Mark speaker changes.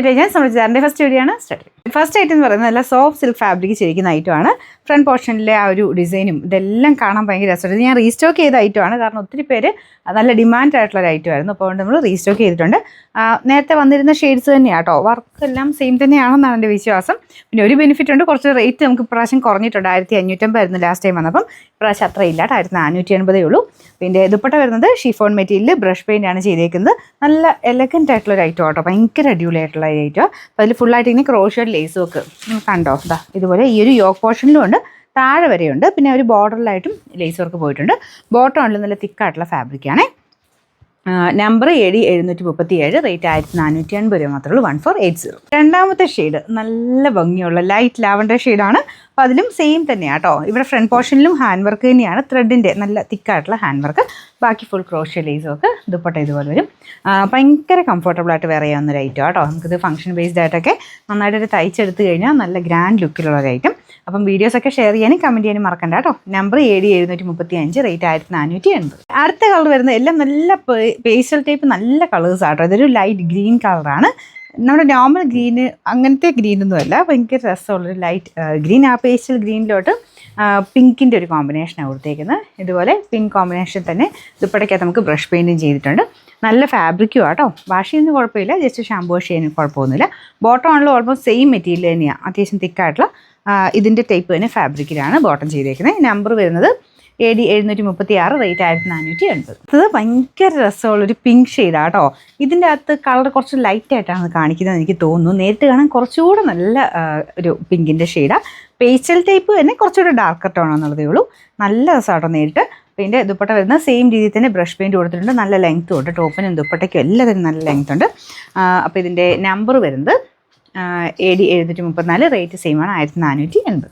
Speaker 1: ഞാൻ സംബന്ധിച്ചാറിൻ്റെ ഫസ്റ്റ് വീഡിയോയാണ് start. First item എന്ന് പറയുന്നത് നല്ല സോഫ്റ്റ് സിൽക്ക് ഫാബ്രിക് ചെയ്തിരിക്കുന്ന ഐറ്റമാണ്. ഫ്രണ്ട് പോർഷനിലെ ആ ഒരു ഡിസൈനും ഇതെല്ലാം കാണാൻ ഭയങ്കര രസമുണ്ട്. ഞാൻ റീസ്റ്റോക്ക് ചെയ്ത ഐറ്റമാണ്, കാരണം ഒത്തിരി പേര് നല്ല ഡിമാൻഡ് ആയിട്ടുള്ള ഒരു ഐറ്റമായിരുന്നു. അപ്പോൾ നമ്മൾ റീസ്റ്റോക്ക് ചെയ്തിട്ടുണ്ട്. നേരത്തെ വന്നിരുന്ന ഷെയ്ഡ്സ് തന്നെയാണ് കേട്ടോ, വർക്കെല്ലാം സെയിം തന്നെയാണെന്നാണ് എൻ്റെ വിശ്വാസം. പിന്നെ ഒരു ബെനിഫിറ്റ് ഉണ്ട്, കുറച്ച് റേറ്റ് നമുക്ക് ഇപ്രാവശ്യം കുറഞ്ഞിട്ടുണ്ട്. 1550 ആയിരുന്നു ലാസ്റ്റ് ടൈം വന്നപ്പം, ഇപ്രാവശ്യം അത്ര ഇല്ല, 1480 ഉള്ളൂ. പിന്നെ ദുപ്പട്ട വരുന്നത് ഷിഫോൺ മെറ്റീരിയൽ ബ്രഷ് പെയിൻ്റ് ആണ് ചെയ്തേക്കുന്നത്. നല്ല എലഗൻ്റ് ആയിട്ടുള്ള ഒരു ഐറ്റം കേട്ടോ, ഭയങ്കര അടിപൊളിയായിട്ടുള്ള ഒരു ഐറ്റം. അപ്പോൾ അതിൽ ഫുള്ളായിട്ട് ഇങ്ങനെ ക്രോഷ്യോ ലേസ് വർക്ക് കണ്ടോ, ഇതാ ഇതുപോലെ ഈ ഒരു യോക്ക് പോർഷനിലും ഉണ്ട്, താഴെ വരെയുണ്ട്. പിന്നെ ഒരു ബോർഡറിലായിട്ടും ലേസ് വർക്ക് പോയിട്ടുണ്ട്. ബോട്ടം ആണെങ്കിലും നല്ല തിക്കായിട്ടുള്ള ഫാബ്രിക്കാണ്. നമ്പർ 7737, റേറ്റ് 1480 രൂപ മാത്രമേ ഉള്ളൂ. 1480. രണ്ടാമത്തെ ഷെയ്ഡ് നല്ല ഭംഗിയുള്ള ലൈറ്റ് ലാവൻഡർ ഷെയ്ഡാണ്. അപ്പോൾ അതിലും സെയിം തന്നെയാണ് കേട്ടോ. ഇവിടെ ഫ്രണ്ട് പോർഷനിലും ഹാൻഡ് വർക്ക് തന്നെയാണ്, ത്രെഡിൻ്റെ നല്ല തിക്കായിട്ടുള്ള ഹാൻഡ് വർക്ക്, ബാക്കി full crochet lace work. Dupatta ഇതുപോലെ വരും. ഭയങ്കര കംഫർട്ടബിളായിട്ട് വെയർ ചെയ്യാവുന്ന ഒരു ഐറ്റം കേട്ടോ. നമുക്കിത് ഫംഗ്ഷൻ ബേസ്ഡ് ആയിട്ടൊക്കെ നന്നായിട്ടൊരു തയ്ച്ചെടുത്ത് കഴിഞ്ഞാൽ നല്ല ഗ്രാൻഡ് ലുക്കിലുള്ള ഒരു ഐറ്റം. അപ്പം വീഡിയോസൊക്കെ ഷെയർ ചെയ്യാനും കമൻറ്റ് ചെയ്യാനും മറക്കണ്ട കേട്ടോ. Number 7735, rate 1480. അടുത്ത കളർ വരുന്നത് എല്ലാം നല്ല പേസ്റ്റൽ ടൈപ്പ് നല്ല കളേഴ്സ് ആട്ടോ. ഇതൊരു ലൈറ്റ് ഗ്രീൻ കളറാണ്. നമ്മുടെ നോർമൽ ഗ്രീന് അങ്ങനത്തെ ഗ്രീനൊന്നുമല്ല, ഭയങ്കര രസമുള്ളൊരു ലൈറ്റ് ഗ്രീൻ. ആ പേസ്റ്റൽ ഗ്രീനിലോട്ട് പിങ്കിൻ്റെ ഒരു കോമ്പിനേഷനാണ് കൊടുത്തേക്കുന്നത്. ഇതുപോലെ പിങ്ക് കോമ്പിനേഷൻ തന്നെ ദുപ്പട്ടയ്ക്കകത്ത് നമുക്ക് ബ്രഷ് പെയിൻറ്റും ചെയ്തിട്ടുണ്ട്. നല്ല ഫാബ്രിക്കും ആട്ടോ, വാഷ് ചെയ്യുന്ന കുഴപ്പമില്ല, ജസ്റ്റ് ഷാമ്പൂ വാഷ് ചെയ്യാനും കുഴപ്പമൊന്നുമില്ല. ബോട്ടം ആണല്ലോ ഓൾമോസ്റ്റ് സെയിം മെറ്റീരിയൽ തന്നെയാണ്, അത്യാവശ്യം തിക്കായിട്ടുള്ള ഇതിൻ്റെ ടൈപ്പ് തന്നെ ഫാബ്രിക്കിലാണ് ബോട്ടം ചെയ്തേക്കുന്നത്. നമ്പർ വരുന്നത് 7736, റേറ്റ് 1480. ഇത് ഭയങ്കര രസമുള്ളൊരു പിങ്ക് ഷെയ്ഡാണ് കേട്ടോ. ഇതിൻ്റെ അകത്ത് കളർ കുറച്ച് ലൈറ്റായിട്ടാണ് കാണിക്കുന്നത് എനിക്ക് തോന്നുന്നു. നേരിട്ട് കാണാൻ കുറച്ചുകൂടെ നല്ല ഒരു പിങ്കിൻ്റെ ഷെയ്ഡാണ്. പേസ്റ്റൽ ടൈപ്പ് തന്നെ കുറച്ചുകൂടെ ഡാർക്കർ ടോൺ എന്നുള്ളതേ ഉള്ളൂ. നല്ല രസമാട്ടോ നേരിട്ട്. പിന്നെ ദുപ്പട്ട വരുന്ന സെയിം രീതിയിൽ തന്നെ ബ്രഷ് പെയിൻറ്റ് കൊടുത്തിട്ടുണ്ട്. നല്ല ലെങ്ത്തും ഉണ്ട്, ടോപ്പിനും ദുപ്പട്ടയ്ക്കും എല്ലാത്തിനും നല്ല ലെങ്ത് ഉണ്ട്. അപ്പോൾ ഇതിൻ്റെ നമ്പർ വരുന്നത് 7734, റേറ്റ് സെയിമാണ് 1480.